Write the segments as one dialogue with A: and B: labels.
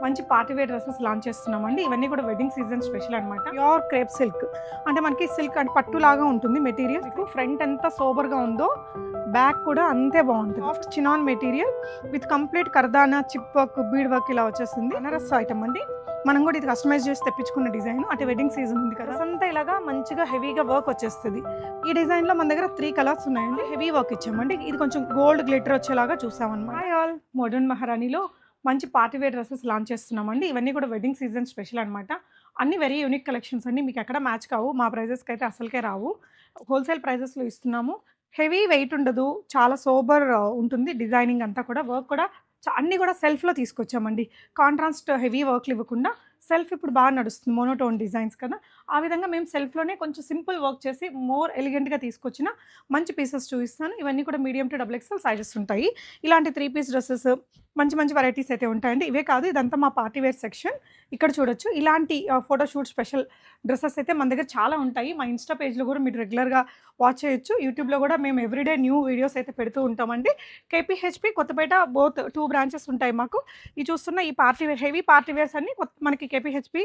A: మంచి party wear dresses launch చేస్తున్నామండి. ఇవన్నీ కూడా వెడ్డింగ్ సీజన్ స్పెషల్ అనమాట. ప్యూర్ క్రేప్ సిల్క్ అంటే మనకి సిల్క్ అంటే పట్టులాగా ఉంటుంది మెటీరియల్. ఫ్రంట్ ఎంత సోబర్గా ఉందో బ్యాక్ కూడా అంతే బాగుంటుంది. Soft chinon material with complete kardana chip work bead work ఇలా వచ్చేస్తుంది. బనారస్ ఐటమ్ అండి. మనం కూడా ఇది కస్టమైజ్ చేసి తెప్పించుకున్న డిజైన్. అంటే వెడ్డింగ్ సీజన్ ఉంది కదా, అంతా ఇలాగా మంచిగా హెవీగా వర్క్ వచ్చేస్తుంది. ఈ డిజైన్ లో మన దగ్గర 3 కలర్స్ ఉన్నాయండి. హెవీ వర్క్ ఇచ్చామండి. ఇది కొంచెం గోల్డ్ గ్లిటర్ వచ్చేలాగా చూసామన్నమాట. ఆల్ మోడర్న్ మహారాణిలో మంచి పార్టీ వేర్ డ్రెస్సెస్ లాంచ్ చేస్తున్నామండి. ఇవన్నీ కూడా వెడ్డింగ్ సీజన్ స్పెషల్ అనమాట. అన్ని వెరీ యూనిక్ కలెక్షన్స్ అండి. మీకు ఎక్కడ మ్యాచ్ కావు. మా ప్రైజెస్కి అయితే అసలుకే రావు. హోల్సేల్ ప్రైజెస్లో ఇస్తున్నాము. హెవీ వెయిట్ ఉండదు, చాలా సోబర్ ఉంటుంది. డిజైనింగ్ అంతా కూడా వర్క్ కూడా అన్నీ కూడా సెల్ఫ్లో తీసుకొచ్చామండి. కాంట్రాస్ట్ హెవీ వర్క్లు ఇవ్వకుండా సెల్ఫ్ ఇప్పుడు బాగా నడుస్తుంది, మోనోటోన్ డిజైన్స్ కదా. ఆ విధంగా మేము సెల్ఫ్లోనే కొంచెం సింపుల్ వర్క్ చేసి మోర్ ఎలిగెంట్గా తీసుకొచ్చిన మంచి పీసెస్ చూపిస్తాను. ఇవన్నీ కూడా మీడియం టు XXL సైజెస్ ఉంటాయి. ఇలాంటి 3 పీస్ డ్రెస్సెస్ మంచి మంచి వెరైటీస్ అయితే ఉంటాయండి. ఇవే కాదు, ఇదంతా మా పార్టీ వేర్ సెక్షన్. ఇక్కడ చూడొచ్చు ఇలాంటి ఫోటోషూట్ స్పెషల్ డ్రెస్సెస్ అయితే మన దగ్గర చాలా ఉంటాయి. మా ఇన్స్టా పేజ్లో కూడా మీరు రెగ్యులర్గా వాచ్ చేయొచ్చు. యూట్యూబ్లో కూడా మేము ఎవ్రీడే న్యూ వీడియోస్ అయితే పెడుతూ ఉంటామండి. KPHP కొత్తపేట బోత్ 2 బ్రాంచెస్ ఉంటాయి మాకు. ఈ చూస్తున్న ఈ party wear heavy party wears అన్ని మనకి KPHP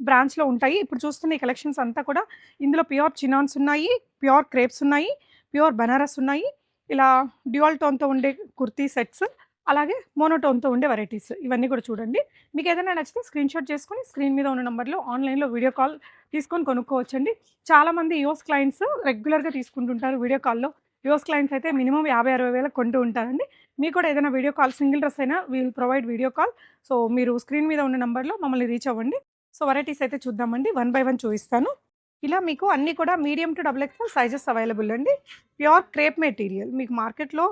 A: బ్రాంచ్లో ఉంటాయి. ఇప్పుడు చూస్తున్న ఈ కలెక్షన్స్ అంతా కూడా ఇందులో ప్యూర్ చినాన్స్ ఉన్నాయి, ప్యూర్ క్రేప్స్ ఉన్నాయి, ప్యూర్ బనారస్ ఉన్నాయి. ఇలా డ్యూయల్ టోన్తో ఉండే కుర్తీ సెట్స్, అలాగే మోనోటోన్తో ఉండే వెరైటీస్ ఇవన్నీ కూడా చూడండి. మీకు ఏదైనా నచ్చితే స్క్రీన్ షాట్ చేసుకొని స్క్రీన్ మీద ఉన్న నెంబర్లో ఆన్లైన్లో వీడియో కాల్ తీసుకొని కొనుక్కోవచ్చండి. చాలామంది యూఎస్ క్లయింట్స్ రెగ్యులర్గా తీసుకుంటుంటారు వీడియో కాల్లో. యూఎస్ క్లయింట్స్ అయితే మినిమం 50-60 వేలకు కొంటూ ఉంటారండి. మీకు కూడా ఏదైనా వీడియో కాల్ సింగిల్ డ్రెస్ అయినా we'll provide video call. So మీరు స్క్రీన్ మీద ఉన్న నెంబర్లో మమ్మల్ని రీచ్ అవ్వండి. సో వెరైటీస్ అయితే చూద్దామండి. 1 బై 1 చూపిస్తాను. ఇలా మీకు అన్నీ కూడా medium to XXL sizes available అండి. Pure crepe material. మీకు మార్కెట్లో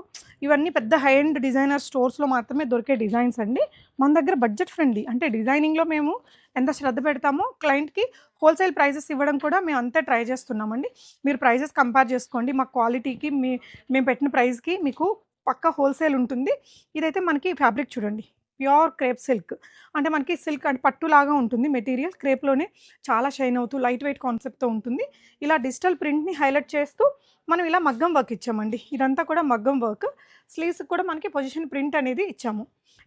A: ఇవన్నీ పెద్ద హై ఎండ్ డిజైనర్ స్టోర్స్లో మాత్రమే దొరికే డిజైన్స్ అండి. మన దగ్గర బడ్జెట్ ఫ్రెండ్లీ, అంటే డిజైనింగ్లో మేము ఎంత శ్రద్ధ పెడతామో క్లయింట్కి హోల్సేల్ ప్రైజెస్ ఇవ్వడం కూడా మేము అంతే ట్రై చేస్తున్నామండి. మీరు ప్రైజెస్ కంపేర్ చేసుకోండి. మా క్వాలిటీకి మేము పెట్టిన ప్రైస్కి మీకు పక్కా హోల్సేల్ ఉంటుంది. ఇదైతే మనకి ఫ్యాబ్రిక్ చూడండి, ప్యూర్ క్రేప్ సిల్క్ అంటే మనకి సిల్క్ అంటే పట్టులాగా ఉంటుంది మెటీరియల్. క్రేప్లోనే చాలా షైన్ అవుతూ లైట్ వెయిట్ కాన్సెప్ట్తో ఉంటుంది. ఇలా డిజిటల్ ప్రింట్ని హైలైట్ చేస్తూ మనం ఇలా మగ్గం వర్క్ ఇచ్చామండి. ఇదంతా కూడా మగ్గం వర్క్. స్లీవ్స్కి కూడా మనకి పొజిషన్ ప్రింట్ అనేది ఇచ్చాము.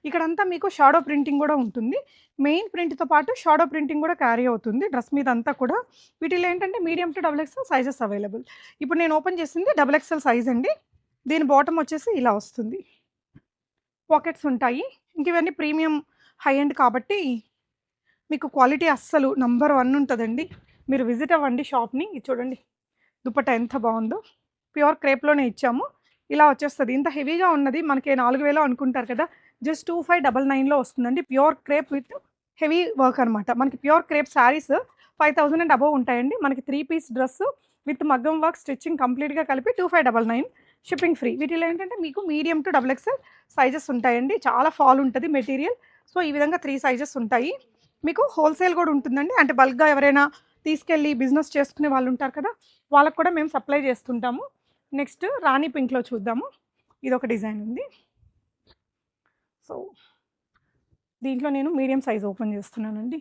A: ఇక్కడంతా మీకు షాడో ప్రింటింగ్ కూడా ఉంటుంది. మెయిన్ ప్రింట్తో పాటు షాడో ప్రింటింగ్ కూడా క్యారీ అవుతుంది డ్రెస్ మీద అంతా కూడా. వీటిలో ఏంటంటే medium to XXL sizes available. ఇప్పుడు నేను ఓపెన్ చేసింది XXL సైజ్ అండి. దీని బాటమ్ వచ్చేసి ఇలా వస్తుంది. పాకెట్స్ ఉంటాయి. ఇంక ఇవన్నీ ప్రీమియం హై ఎండ్ కాబట్టి మీకు క్వాలిటీ అస్సలు నంబర్ 1 ఉంటుందండి. మీరు విజిట్ అవ్వండి షాప్ని. ఇది చూడండి దుపట్టా ఎంత బాగుందో. ప్యూర్ క్రేప్లోనే ఇచ్చాము. ఇలా వచ్చేస్తుంది. ఇంత హెవీగా ఉన్నది మనకి 4000 అనుకుంటారు కదా, జస్ట్ 2599లో వస్తుందండి. Pure crepe with heavy work అనమాట. మనకి pure crepe saris 5000 and above ఉంటాయండి. మనకి 3 పీస్ డ్రెస్ విత్ మగ్గం వర్క్ స్టిచ్చింగ్ కంప్లీట్గా కలిపి 2599, షిప్పింగ్ ఫ్రీ. వీటిలో ఏంటంటే మీకు మీడియం టు XXL సైజెస్ ఉంటాయండి. చాలా ఫాల్ ఉంటుంది మెటీరియల్. సో ఈ విధంగా 3 సైజెస్ ఉంటాయి. మీకు హోల్సేల్ కూడా ఉంటుందండి. అంటే బల్క్గా ఎవరైనా తీసుకెళ్ళి బిజినెస్ చేసుకునే వాళ్ళు ఉంటారు కదా, వాళ్ళకు కూడా మేము సప్లై చేస్తుంటాము. నెక్స్ట్ రాణి పింక్లో చూద్దాము. ఇది ఒక డిజైన్ ఉంది. సో దీంట్లో నేను మీడియం సైజ్ ఓపెన్ చేస్తున్నానండి.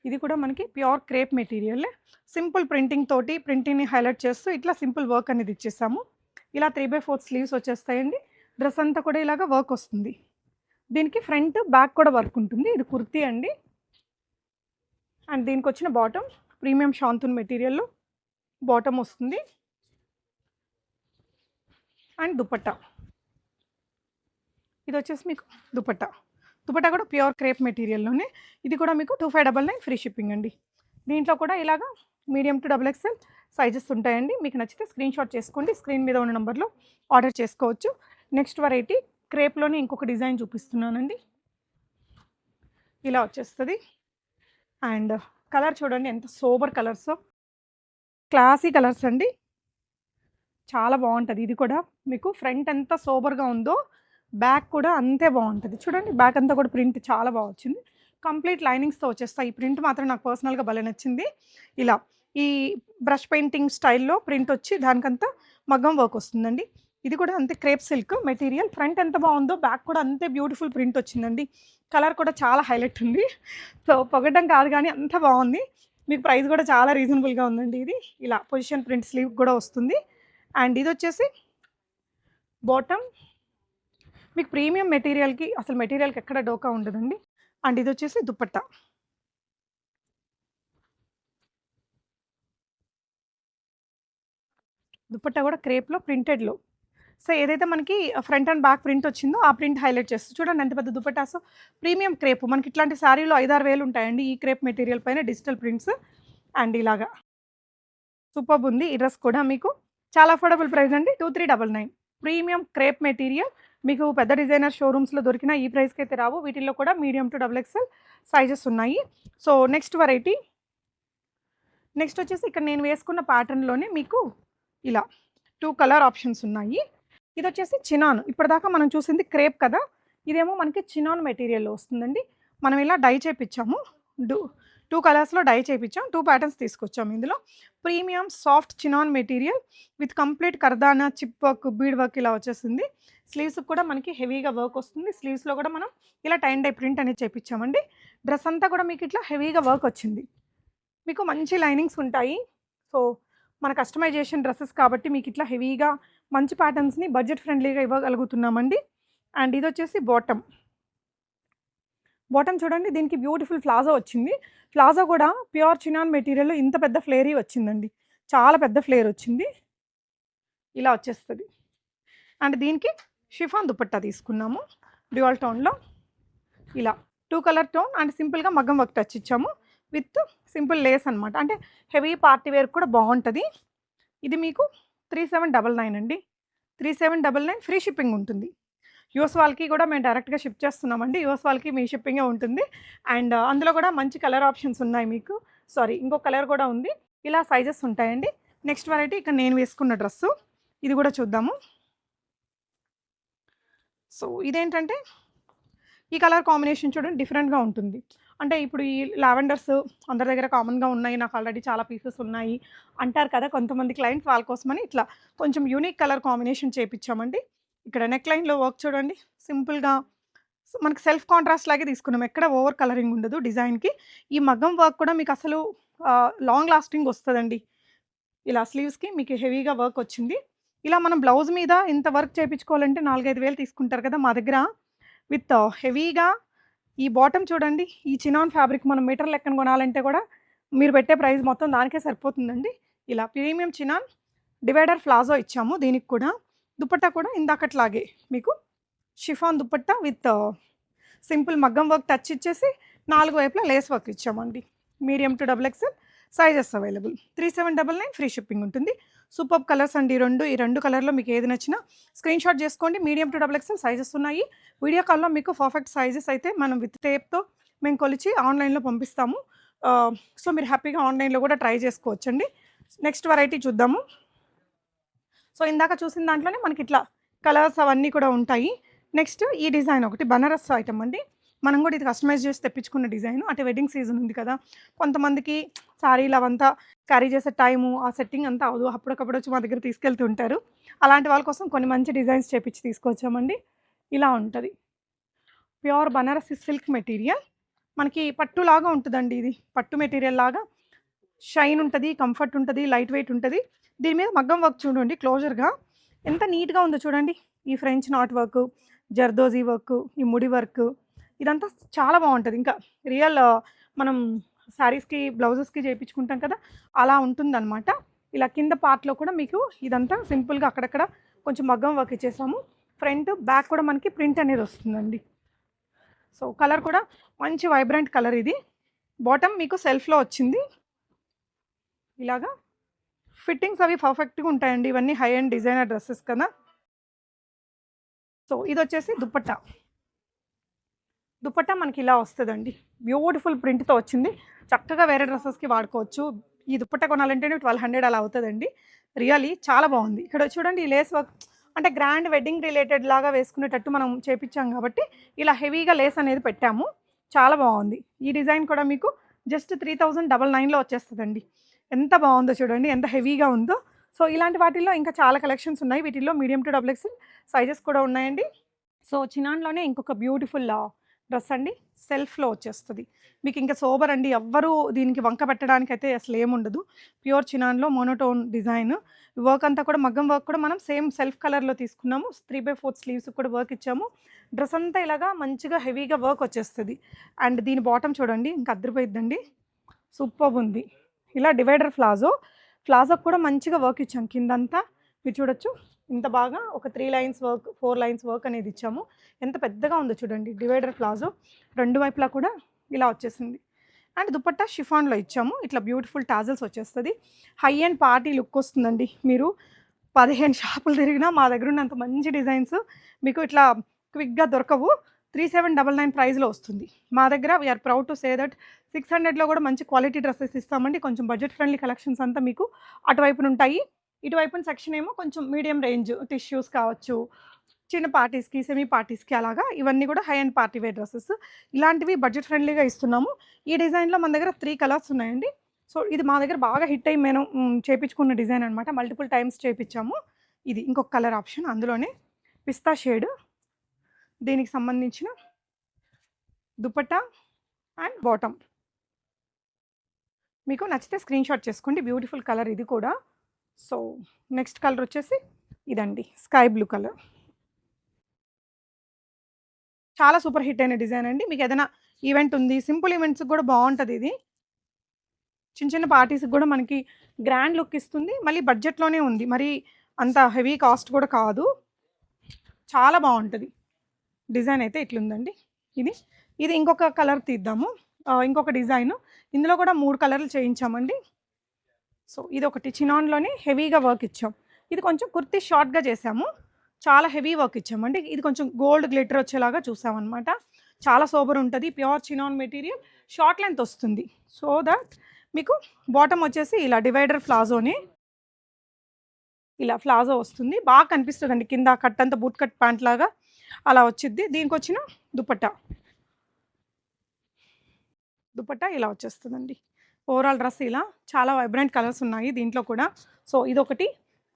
A: ఇది కూడా మనకి pure crepe material. Simple printing తోటి ప్రింటింగ్ని హైలైట్ చేస్తూ ఇట్లా సింపుల్ వర్క్ అనేది ఇచ్చేసాము. ఇలా 3/4 స్లీవ్స్ వచ్చేస్తాయండి. డ్రెస్ అంతా కూడా ఇలాగ వర్క్ వస్తుంది. దీనికి ఫ్రంట్ బ్యాక్ కూడా వర్క్ ఉంటుంది. ఇది కుర్తీ అండి. అండ్ దీనికి వచ్చిన బాటమ్ ప్రీమియం షాంతూన్ మెటీరియల్లో బాటమ్ వస్తుంది. అండ్ దుపట్టా, ఇది వచ్చేసి మీకు దుపట్టా కూడా ప్యూర్ క్రేప్ మెటీరియల్లోనే. ఇది కూడా మీకు 2599 ఫ్రీ షిప్పింగ్ అండి. దీంట్లో కూడా ఇలాగా మీడియం టు XXL సైజెస్ ఉంటాయండి. మీకు నచ్చితే స్క్రీన్ షాట్ చేసుకోండి. స్క్రీన్ మీద ఉన్న నెంబర్లో ఆర్డర్ చేసుకోవచ్చు. నెక్స్ట్ వెరైటీ క్రేప్లోనే ఇంకొక డిజైన్ చూపిస్తున్నానండి. ఇలా వచ్చేస్తుంది. అండ్ కలర్ చూడండి ఎంత సోబర్ కలర్స్, క్లాసీ కలర్స్ అండి. చాలా బాగుంటుంది. ఇది కూడా మీకు ఫ్రంట్ ఎంత సోబర్గా ఉందో బ్యాక్ కూడా అంతే బాగుంటుంది. చూడండి బ్యాక్ అంతా కూడా ప్రింట్ చాలా బాగా వచ్చింది. కంప్లీట్ లైనింగ్స్తో వచ్చేస్తాయి. ఈ ప్రింట్ మాత్రం నాకు పర్సనల్గా భలే నచ్చింది. ఇలా ఈ బ్రష్ పెయింటింగ్ స్టైల్లో ప్రింట్ వచ్చి దానికంతా మగ్గం వర్క్ వస్తుందండి. ఇది కూడా అంతే క్రేప్ సిల్క్ మెటీరియల్. ఫ్రంట్ ఎంత బాగుందో బ్యాక్ కూడా అంతే బ్యూటిఫుల్ ప్రింట్ వచ్చిందండి. కలర్ కూడా చాలా హైలైట్ ఉంది. సో పొగడం కాదు కానీ అంత బాగుంది. మీకు ప్రైస్ కూడా చాలా రీజనబుల్గా ఉందండి. ఇది ఇలా పొజిషన్ ప్రింట్ స్లీవ్ కూడా వస్తుంది. అండ్ ఇది వచ్చేసి బాటమ్. మీకు ప్రీమియం మెటీరియల్కి అసలు మెటీరియల్కి ఎక్కడ డోకా ఉండదండి. అండ్ ఇది వచ్చేసి దుపట్టా. దుపట్టా కూడా క్రేప్‌లో ప్రింటెడ్‌లో. సో, ఏదైతే మనకి ఫ్రంట్ అండ్ బ్యాక్ ప్రింట్ వచ్చిందో, ఆ ప్రింట్ హైలైట్ చేస్తది. చూడండి ఎంత పెద్ద దుపట్టాసో. Premium crepe. మనకి ఇట్లాంటి శారీలో 5, 6 వేలు ఉంటాయండి. ఈ క్రేప్ మెటీరియల్ పైన డిజిటల్ ప్రింట్స్. అండ్ ఇలాగా సూపర్బుంది. ఈ డ్రెస్ కూడా మీకు చాలా అఫోర్డబుల్ ప్రైస్ అండి. 2399. Premium crepe material. మీకు పెద్ద డిజైనర్ షోరూమ్స్‌లో దొరికిన ఈ ప్రైస్‌కైతే రావు. వీటిల్లో కూడా medium to double XL sizes ఉన్నాయి. So, next variety. నెక్స్ట్ వచ్చేసి ఇక్కడ నేను వేసుకున్న ప్యాటర్న్‌లోనే మీకు ఇలా 2 కలర్ ఆప్షన్స్ ఉన్నాయి. ఇదొచ్చేసి చినాన్. ఇప్పటిదాకా మనం చూసింది క్రేప్ కదా! ఇదేమో మనకి చినాన్ మెటీరియల్‌లో వస్తుందండి. మనం ఇలా డై చేపిచ్చాము. డు 2 కలర్స్‌లో డై చేపిచ్చాం. 2 ప్యాటర్న్స్ తీసుకొచ్చాము ఇందులో. Premium soft chinon material with complete kardana, chip work, bead work ఇలా వచ్చేసింది. స్లీవ్స్‌కి కూడా మనకి హెవీగా వర్క్ వస్తుంది. స్లీవ్స్‌లో కూడా మనం ఇలా టైన్ డై ప్రింట్ అనేది చేపిచ్చామండి. డ్రెస్ అంతా కూడా మీకు ఇట్లా హెవీగా వర్క్ వచ్చింది. మీకు మంచి లైనింగ్స్ ఉంటాయి. సో, మన కస్టమైజేషన్ డ్రెసెస్ కాబట్టి మీకు ఇట్లా హెవీగా మంచి ప్యాటర్న్స్‌ని బడ్జెట్ ఫ్రెండ్లీగా ఇవ్వగలుగుతున్నామండి. అండ్ ఇదొచ్చేసి బాటమ్. బాటమ్ చూడండి దీనికి బ్యూటిఫుల్ ప్లాజో వచ్చింది. ప్లాజో కూడా ప్యూర్ చినాన్ మెటీరియల్‌లో ఇంత పెద్ద ఫ్లేరీ వచ్చిందండి. చాలా పెద్ద ఫ్లేర్ వచ్చింది. ఇలా వచ్చేస్తది. అండ్ దీనికి షిఫాన్ దుపట్టా తీసుకున్నాము. డ్యూయల్ టోన్‌లో ఇలా 2 కలర్ టోన్ అండ్ సింపుల్‌గా మగ్గం వర్క్ టచ్ ఇచ్చాము. విత్ సింపుల్ లేస్ అనమాట. అంటే హెవీ పార్టీ వేర్ కూడా బావుంటది. ఇది మీకు 3799 అండి. 3799 ఫ్రీ షిప్పింగ్ ఉంటుంది. యూఎస్ వాళ్ళకి కూడా మేము డైరెక్ట్‌గా షిప్ చేస్తున్నామండి. యూఎస్ వాళ్ళకి మీ షిప్పింగే ఉంటుంది. అండ్ అందులో కూడా మంచి కలర్ ఆప్షన్స్ ఉన్నాయి మీకు. సారీ ఇంకో కలర్ కూడా ఉంది. ఇలా సైజెస్ ఉంటాయండి. నెక్స్ట్ వెరైటీ ఇక్కడ నేను వేసుకున్న డ్రెస్సు. ఇది కూడా చూద్దాము. సో, ఇదేంటంటే ఈ కలర్ కాంబినేషన్ చూడండి డిఫరెంట్‌గా ఉంటుంది. అంటే ఇప్పుడు ఈ లావెండర్స్ అందరి దగ్గర కామన్‌గా ఉన్నాయి. నాకు ఆల్రెడీ చాలా పీసెస్ ఉన్నాయి అంటారు కదా! కొంతమంది క్లయింట్స్ వాళ్ళ కోసమని ఇట్లా కొంచెం యూనిక్ కలర్ కాంబినేషన్ చేపిచ్చామండి. ఇక్కడ నెక్ లైన్‌లో వర్క్ చూడండి సింపుల్‌గా మనకి సెల్ఫ్ కాంట్రాస్ట్ లాగే తీసుకున్నాం. ఎక్కడ ఓవర్ కలరింగ్ ఉండదు డిజైన్‌కి. ఈ మగ్గం వర్క్ కూడా మీకు అసలు లాంగ్ లాస్టింగ్ వస్తదండి. ఇలా స్లీవ్స్‌కి మీకు హెవీగా వర్క్ వచ్చింది. ఇలా మనం బ్లౌజ్ మీద ఇంత వర్క్ చేపించుకోవాలంటే 4, 5 వేలు తీసుకుంటారు కదా! మా దగ్గర విత్ హెవీగా ఈ బాటమ్ చూడండి. ఈ చినాన్ ఫ్యాబ్రిక్ మనం మీటర్ లెక్కన కొనాలంటే కూడా మీరు పెట్టే ప్రైస్ మొత్తం దానికే సరిపోతుందండి. ఇలా ప్రీమియం చినాన్ డివైడర్ ప్లాజో ఇచ్చాము దీనికి కూడా. దుపట్టా కూడా ఇందాకట్లాగే మీకు షిఫాన్ దుపట్టా విత్ సింపుల్ మగ్గం వర్క్ టచ్ ఇచ్చేసి 4 వైపులా లేస్ వర్క్ ఇచ్చామండి. Medium to double XL sizes available. 3799 free shipping ఉంటుంది. సూపర్బ్ కలర్స్ అండి ఈ రెండు కలర్‌లో మీకు ఏది నచ్చినా స్క్రీన్‌షాట్ చేసుకోండి. Medium to double XL sizes ఉన్నాయి. వీడియో కాల్‌లో మీకు పర్ఫెక్ట్ సైజెస్ అయితే మనం విత్ టేప్‌తో మేము కొలిచి ఆన్‌లైన్‌లో పంపిస్తాము. సో, మీరు హ్యాపీగా ఆన్‌లైన్‌లో కూడా ట్రై చేసుకోవచ్చండి. నెక్స్ట్ వెరైటీ చూద్దాము. సో, ఇందాక చూసిన దాంట్లోనే మనకి ఇట్లా కలర్స్ అవన్నీ కూడా ఉంటాయి. నెక్స్ట్ ఈ డిజైన్ ఒకటి బనారస్ ఐటమ్ అండి. మనం కూడా ఇది కస్టమైజ్ చేసి తెప్పించుకున్న డిజైన్. అంటే వెడ్డింగ్ సీజన్ ఉంది కదా! కొంతమందికి శారీలు అవంతా క్యారీ చేసే టైము, ఆ సెట్టింగ్ అంతా అవ్వదు. అప్పటికప్పుడు వచ్చి మా దగ్గర తీసుకెళ్తూ ఉంటారు. అలాంటి వాళ్ళ కోసం కొన్ని మంచి డిజైన్స్ చేపించి తీసుకొచ్చామండి. ఇలా ఉంటది. Pure Banarasi silk material. మనకి పట్టులాగా ఉంటదండి ఇది. పట్టు మెటీరియల్ లాగా షైన్ ఉంటది, కంఫర్ట్ ఉంటది, లైట్ వెయిట్ ఉంటది. దీని మీద మగ్గం వర్క్ చూడండి క్లోజర్‌గా ఎంత నీట్‌గా ఉందో చూడండి. ఈ French knot work, zardozi work, ఈ ముడి వర్క్ ఇదంతా చాలా బావుంటది. ఇంకా రియల్ మనం శారీస్‌కి, బ్లౌజెస్‌కి చేపించుకుంటాం కదా! అలా ఉంటుందనమాట. ఇలా కింద పార్ట్‌లో కూడా మీకు ఇదంతా సింపుల్‌గా అక్కడక్కడ కొంచెం మగ్గం వర్క్ ఇచ్చేసాము. ఫ్రంట్, బ్యాక్ కూడా మనకి ప్రింట్ అనేది వస్తుందండి. సో, కలర్ కూడా మంచి వైబ్రెంట్ కలర్ ఇది. బాటమ్ మీకు సెల్ఫ్‌లో వచ్చింది. ఇలాగా ఫిట్టింగ్స్ అవి పర్ఫెక్ట్‌గా ఉంటాయండి. ఇవన్నీ హై ఎండ్ డిజైనర్ డ్రెసెస్ కదా! సో, ఇదొచ్చేసి దుపట్టా. దుపట్టా మనకి ఇలా వస్తదండి. బ్యూటిఫుల్ ప్రింట్‌తో వచ్చింది. చక్కగా వేరే డ్రెసెస్‌కి వాడుకోవచ్చు. ఈ దుపట్టా కొనాలంటేనే 1200 అలా అవుతదండి. రియల్లీ చాలా బావుంది. ఇక్కడ చూడండి ఈ లేస్ వర్క్ అంటే గ్రాండ్ వెడ్డింగ్ రిలేటెడ్ లాగా వేసుకునేటట్టు మనం చేపిచ్చాం కాబట్టి ఇలా హెవీగా లేస్ అనేది పెట్టాము. చాలా బావుంది. ఈ డిజైన్ కూడా మీకు జస్ట్ 3999లో వచ్చేస్తదండి. ఎంత బావుందో చూడండి. ఎంత హెవీగా ఉందో. సో, ఇలాంటి వాటిల్లో ఇంకా చాలా కలెక్షన్స్ ఉన్నాయి. వీటిల్లో medium to double XL sizes కూడా ఉన్నాయండి. సో, చినాన్‌లోనే ఇంకొక బ్యూటిఫుల్ డ్రెస్ అండి. సెల్ఫ్‌లో వచ్చేస్తది. మీకు ఇంకా సోబర్ అండి. ఎవ్వరు దీనికి వంక పెట్టడానికైతే అసలు ఏముండదు. ప్యూర్ చినాన్‌లో మోనోటోన్ డిజైన్. వర్క్ అంతా కూడా మగ్గం వర్క్ కూడా మనం సేమ్ సెల్ఫ్ కలర్‌లో తీసుకున్నాము. 3/4 స్లీవ్స్‌కి కూడా వర్క్ ఇచ్చాము. డ్రెస్ అంతా ఇలాగా మంచిగా హెవీగా వర్క్ వచ్చేస్తది. అండ్ దీని బాటమ్ చూడండి ఇంకా అదిరిపోయిద్దండి. సూపర్బుంది. ఇలా డివైడర్ ప్లాజో. ప్లాజోకి కూడా మంచిగా వర్క్ ఇచ్చాం కిందంతా. మీరు చూడొచ్చు. ఇంత బాగా ఒక 3 లైన్స్ వర్క్, 4 లైన్స్ వర్క్ అనేది ఇచ్చాము. ఎంత పెద్దగా ఉందో చూడండి. డివైడర్ ప్లాజో 2 వైపులా కూడా ఇలా వచ్చేసింది. అండ్ దుపట్టా షిఫాన్‌లో ఇచ్చాము. ఇట్లా బ్యూటిఫుల్ టాజల్స్ వచ్చేస్తది. హై ఎండ్ పార్టీ లుక్ వస్తుందండి. మీరు 15 షాపులు తిరిగినా మా దగ్గర ఉన్నంత మంచి డిజైన్స్ మీకు ఇట్లా క్విక్‌గా దొరకవు. 3799 ప్రైస్‌లో వస్తుంది. మా దగ్గర we are proud to say that 600లో కూడా మంచి క్వాలిటీ డ్రెసెస్ ఇస్తామండి. కొంచెం బడ్జెట్ ఫ్రెండ్లీ కలెక్షన్స్ అంతా మీకు అటువైపున ఉంటాయి. ఇటువైపున సెక్షన్ ఏమో కొంచెం మీడియం రేంజ్ టిష్యూస్ కావచ్చు, చిన్న పార్టీస్‌కి, సెమీ పార్టీస్‌కి అలాగా ఇవన్నీ కూడా high end party wear dresses. ఇలాంటివి బడ్జెట్ ఫ్రెండ్లీగా ఇస్తున్నాము. ఈ డిజైన్‌లో మన దగ్గర 3 కలర్స్ ఉన్నాయండి. సో, ఇది మా దగ్గర బాగా హిట్ అయ్యి మేము చేపించుకున్న డిజైన్ అనమాట. మల్టిపుల్ టైమ్స్ చేపించాము. ఇది ఇంకొక కలర్ ఆప్షన్ అందులోనే పిస్తా షేడ్. దీనికి సంబంధించిన దుపట్టా అండ్ బాటమ్. మీకు నచ్చితే స్క్రీన్‌షాట్ చేసుకోండి. బ్యూటిఫుల్ కలర్ ఇది కూడా. సో, నెక్స్ట్ కలర్ వచ్చేసి ఇదండి. Sky blue colour. చాలా సూపర్ హిట్ అయిన డిజైన్ అండి. మీకు ఏదైనా ఈవెంట్ ఉంది. సింపుల్ ఈవెంట్స్‌కి కూడా బావుంటది ఇది. చిన్న చిన్న పార్టీస్‌కి కూడా మనకి గ్రాండ్ లుక్ ఇస్తుంది. మళ్ళీ బడ్జెట్‌లోనే ఉంది. మరి అంత హెవీ కాస్ట్ కూడా కాదు. చాలా బావుంటది. డిజైన్ అయితే ఇట్లుందండి. ఇది. ఇది ఇంకొక కలర్ తీద్దాము. ఇంకొక డిజైను. ఇందులో కూడా 3 కలర్లు చేయించామండి. సో, ఇదొకటి చినాన్‌లోనే హెవీగా వర్క్ ఇచ్చాం. ఇది కొంచెం కుర్తీ షార్ట్‌గా చేసాము. చాలా హెవీ వర్క్ ఇచ్చామండి. ఇది కొంచెం గోల్డ్ గ్లిటర్ వచ్చేలాగా చూసామనమాట. చాలా సోబర్ ఉంటది. Pure chinon material short length వస్తుంది. సో దట్ మీకు బాటమ్ వచ్చేసి ఇలా డివైడర్ ప్లాజోని ఇలా ప్లాజో వస్తుంది. బాగా కనిపిస్తదండి. కింద కట్ అంతా బూట్ కట్ ప్యాంట్ లాగా అలా వచ్చిద్ది. దీనికొచ్చిన దుపట్టా. దుపట్టా ఇలా వచ్చేస్తదండి. ఓవరాల్ డ్రెస్ ఇలా చాలా వైబ్రెంట్ కలర్స్ ఉన్నాయి దీంట్లో కూడా. సో, ఇదొకటి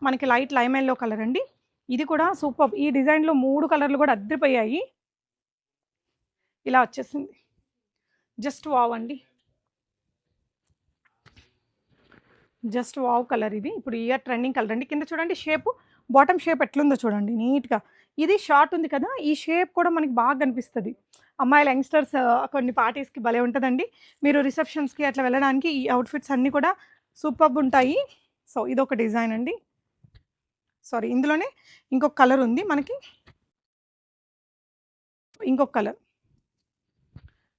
A: మనకి లైట్ లైమ్ యెల్లో కలర్ అండి. ఇది కూడా సూపర్బ్. ఈ డిజైన్‌లో 3 కలర్లు కూడా అద్దిరిపోయాయి. ఇలా వచ్చేసింది. జస్ట్ వావ్ అండి. జస్ట్ వావ్ కలర్ ఇది. ఇప్పుడు ఇయర్ ట్రెండింగ్ కలర్ అండి. కింద చూడండి షేపు, బాటమ్ షేప్ ఎట్లుందో చూడండి నీట్‌గా. ఇది షార్ట్ ఉంది కదా! ఈ షేప్ కూడా మనకి బాగా కనిపిస్తది. అమ్మాయిల యంగ్‌స్టర్స్ కొన్ని పార్టీస్‌కి భలే ఉంటదండి. మీరు రిసెప్షన్స్‌కి అట్లా వెళ్ళడానికి ఈ అవుట్‌ఫిట్స్ అన్నీ కూడా సూపర్బ్ ఉంటాయి. సో, ఇదొక డిజైన్ అండి. సారీ ఇందులోనే ఇంకొక కలర్ ఉంది మనకి. ఇంకొక కలర్.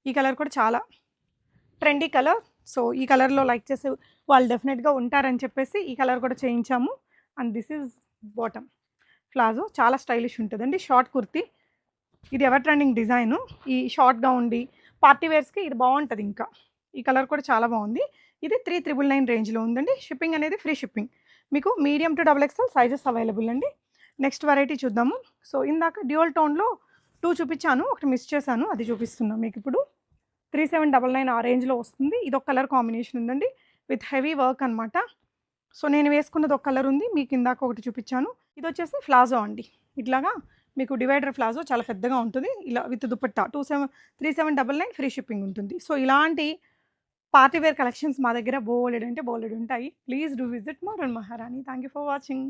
A: ఈ కలర్ కూడా చాలా ట్రెండీ కలర్. సో, ఈ కలర్‌లో లైక్ చేసే వాళ్ళు డెఫినెట్‌గా ఉంటారని చెప్పేసి ఈ కలర్ కూడా చేయించాము. And this is bottom. Palazzo చాలా స్టైలిష్ ఉంటదండి. షార్ట్ కుర్తీ. ఇది ఎవర్ ట్రెండింగ్ డిజైను. ఈ షార్ట్‌గా ఉండి పార్టీ వేర్స్‌కి ఇది బావుంటది ఇంకా. ఈ కలర్ కూడా చాలా బావుంది. ఇది 3999 రేంజ్‌లో ఉందండి. షిప్పింగ్ అనేది ఫ్రీ షిప్పింగ్. మీకు medium to double XL sizes available అండి. నెక్స్ట్ వెరైటీ చూద్దాము. సో, ఇందాక డ్యూయల్ టోన్‌లో 2 చూపించాను. ఒకటి మిస్ చేశాను. అది చూపిస్తున్నా మీకిప్పుడు. 3799 ఆ రేంజ్‌లో వస్తుంది. ఇదొక కలర్ కాంబినేషన్ ఉందండి. విత్ హెవీ వర్క్ అనమాట. సో, నేను వేసుకున్నది ఒక కలర్ ఉంది. మీకు ఇందాక ఒకటి చూపించాను. ఇదొచ్చేసి ప్లాజో అండి. ఇట్లాగా మీకు డివైడర్ ప్లాజో చాలా పెద్దగా ఉంటుంది. ఇలా విత్ దుపట్టా 3799 ఫ్రీ షిప్పింగ్ ఉంటుంది. సో, ఇలాంటి పార్టీ వేర్ కలెక్షన్స్ మా దగ్గర బోలెడంటే బోలెడుంటాయి. ప్లీజ్ డూ విజిట్ మోడర్న్ మహారాణి. Thank you for watching.